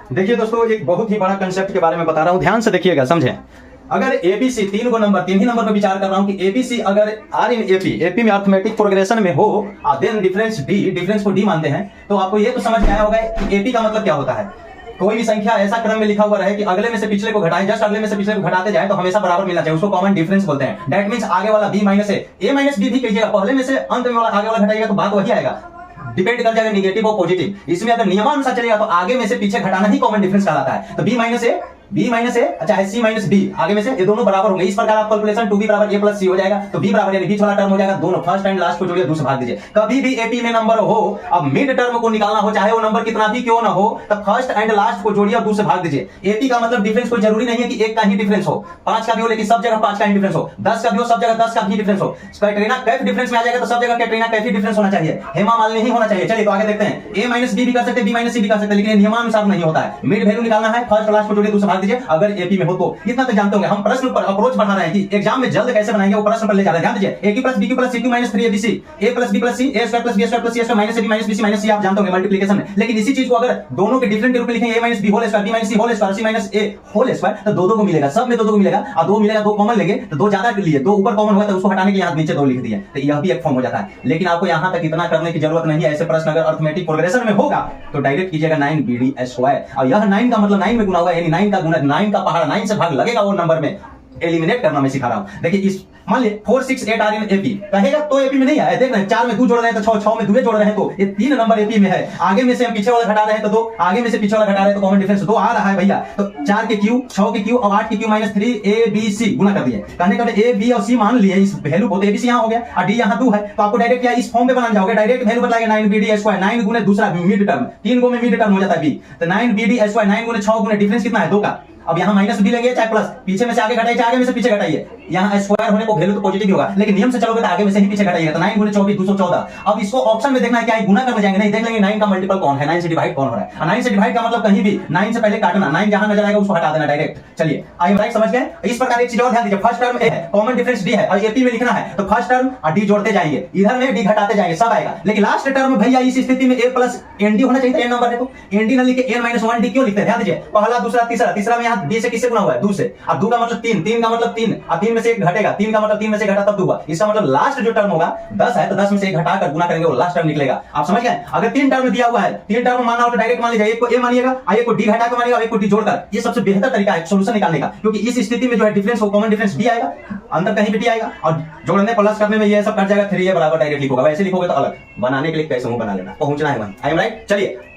देखिए दोस्तों, एक बहुत ही बड़ा कंसेप्ट के बारे में बता रहा हूं, ध्यान से देखिएगा, समझें। अगर एबीसी तीन को नंबर, तीन ही नंबर पर विचार कर रहा हूं कि एबीसी अगर आर इन एपी में अर्थमेटिक प्रोग्रेशन में हो, देन डिफरेंस डी, डिफरेंस को डी मानते हैं, तो आपको ये तो समझ में आया होगा कि एपी का मतलब क्या होता है। कोई भी संख्या ऐसा क्रम में लिखा हुआ रहे कि अगले में से पिछले को घटाए, जस्ट अगले में से पिछले को घटाते जाए तो हमेशा बराबर मिलना चाहिए, उसको कॉमन डिफरेंस बोलते हैं। दैट मींस आगे वाला बी माइनस ए माइनस बी भी कीजिएगा, पहले में से अंत में वाला आगे वाला घटाएगा तो बात वही आएगा, डिपेंड कर जाएगा निगेटिव और पॉजिटिव। इसमें अगर नियमानुसार चलेगा तो आगे में से पीछे घटाना ही कॉमन डिफरेंस कहलाता है। तो बी माइनस ए अच्छा है सी माइनस बी, आगे में से ये दोनों बराबर होंगे। इस प्रकार आप कैलकुलेशन 2b बराबर a प्लस सी हो जाएगा। तो b बराबर यानी बीच वाला टर्म हो जाएगा, दोनों फर्स्ट एंड लास्ट को जोड़िए, 2 से भाग दीजिए। कभी भी एपी में नंबर हो, अब मिड टर्म को निकालना हो, चाहे वो नंबर कितना भी क्यों ना हो, तब फर्स्ट एंड लास्ट को जोड़िए और 2 से भाग दीजिए। एपी का मतलब डिफरेंस कोई जरूरी नहीं है कि एक का ही डिफरेंस हो, 5 का भी हो, लेकिन सब जगह 5 का ही डिफरेंस हो, 10 का भी हो, सब जगह 10 का भी डिफरेंस हो। कैटरीना कैफ डिफरेंस में आ जाएगा तो सब जगह कैटरीना कैफ ही डिफरेंस होना चाहिए, हेमा मालिनी नहीं होना चाहिए। चलिए तो आगे देखते हैं, a माइनस बी भी कर सकते हैं, b माइनस सी भी कर सकते हैं, लेकिन नियमानुसार नहीं होता है। मिड वैल्यू निकालना है, फर्स्ट लास्ट को जोड़िए, 2 से भाग दीजिए अगर एपी में हो तो। इतना तो जानते होंगे। हम प्रश्न पर अप्रोच बढ़ा रहे हैं कि एग्जाम में जल्द कैसे बनाएंगे, वो प्रश्न पर ले जा रहे हैं। ध्यान दीजिए, a plus b plus c minus 3abc, a plus b plus c, a square plus b square plus c square minus ab minus bc minus c, आप जानते होंगे मल्टीप्लिकेशन में। लेकिन इसी चीज को अगर दोनों के डिफरेंट के रूप में लिखेंगे, a minus b whole square, b minus c whole square, c minus a whole square, तो दो को मिलेगा, सब में दो को मिलेगा, और दो मिलेगा, दो कॉमन लेंगे तो दो ज्यादा के लिए, दो ऊपर कॉमन होगा तो उसको हटाने के यहाँ नीचे दो लिख दिए, तो यह भी एक फॉर्म हो जाता है। लेकिन आपको यहाँ तक इतना करने की जरूरत नहीं है। ऐसे प्रश्न अगर अर्थमेटिक प्रोग्रेशन में होगा तो डायरेक्ट कीजिएगा 9bd स्क्वायर, और यह 9 का मतलब 9 में गुना होगा, यानी 9 का गुना, 9 का पहाड़ 9 से भाग लगेगा, वो नंबर में एलिमिनेट करना मैं सिखा रहा हूं। देखिए इस मान लीजिए 4 6 8 आर इन एपी कहेगा तो एपी में नहीं आया, देख रहे हैं 4 में 2 जोड़ रहे हैं तो 6, 6 में 2 जोड़ रहे हैं तो ये 3 नंबर एपी में है। आगे में से हम पीछे वाला घटा रहे हैं तो 2, आगे में से पीछे वाला घटा रहे हैं तो कॉमन डिफरेंस 2 आ रहा है भैया। तो 4 के क्यू, 6 के क्यू और 8 के Q minus 3 a b c गुना कर दिए। कहने का a b और c मान लिए इस वैल्यू को, तो a b c यहां हो गया और d यहां 2 है, तो आपको डायरेक्ट क्या इस फॉर्म में बनाना जाओगे, डायरेक्ट वैल्यू बताएगा 9bd स्क्वायर, 9 गुने दूसरा मिड टर्म, 3 गो में मिड टर्म हो जाता है b, तो 9bd स्क्वायर 9 गुने 6 गुने डिफरेंस कितना है 2 का। अब यहाँ माइनस भी लेंगे चाहे प्लस, पीछे में से आगे घटाइए, आगे में से पीछे घटाइए, यहाँ स्क्वायर होने को वैल्यू तो पॉजिटिव होगा, लेकिन नियम से चलोगे तो आगे में से ही पीछे घटाइएगा, तो 9 गुने 24 214। अब इसको ऑप्शन में देखना है क्या है, गुना करने जाएंगे नहीं, देख लेंगे 9 का मल्टीपल कौन है, 9 से डिवाइड कौन हो रहा है। 9 से डिवाइड का मतलब कहीं भी 9 से पहले काटना, 9 जहां नजर आएगा उसको हटा देना डायरेक्ट। चलिए आई एम राइट, समझ गए। इस प्रकार एक चीज और ध्यान दीजिए, फर्स्ट टर्म ए है, कॉमन डिफरेंस डी है, और एपी में लिखना है तो फर्स्ट टर्म और डी जोड़ते जाएंगे, इधर में डी घटाते जाएंगे, सब आएगा। लेकिन लास्ट टर्म भैया इस स्थिति में a प्लस एन डी होना चाहिए, एन नंबर है तो एन डी न लिख के n माइनस 1 डी क्यों लिखते हैं, ध्यान दीजिए। पहला दूसरा तीसरा, तीसरा में यहाँ d से किससे गुना हुआ है, 2 से, अब 2 का मतलब 3, 3 का मतलब 3, अब 3 में से 1 घटेगा, 3 का मतलब 3 में से घटा तब 2 हुआ। इसका मतलब लास्ट जो टर्म होगा 10 है तो 10 में से 1 घटाकर गुना करेंगे, वो लास्ट टर्म निकलेगा। आप समझ गए। अगर 3 टर्म दिया हुआ है, 3 टर्म मानना हो तो डायरेक्ट मान लीजिए, एक को a मानिएगा, एक को d घटा के मानिएगा, एक को d जोड़कर। ये सबसे बेहतर तरीका है सॉल्यूशन निकालने का, क्योंकि इस स्थिति में जो है डिफरेंस हो, कॉमन डिफरेंस d आएगा, अंतर कहीं भी d आएगा, और जोड़ने प्लस करने में ये सब कट जाएगा, 3a बराबर डायरेक्ट लिखोगे। वैसे लिखोगे तो अलग, बनाने के लिए कैसे मुंह बना लेना, पहुंचना है वहीं। I am right. चलिए